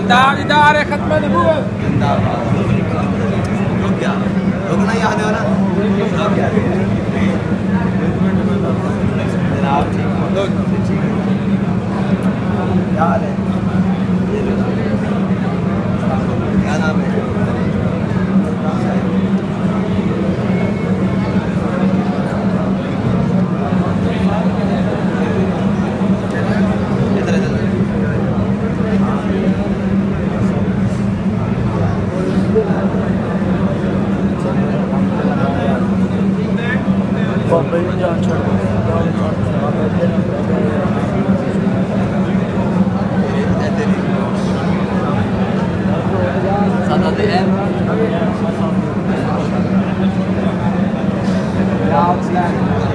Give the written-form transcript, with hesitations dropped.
दाढ़ी दाढ़ी खत्म नबूवत रुक गया रुकना याद है ना रुक गया जनाब ठीक याद है क्या नाम है Yeah,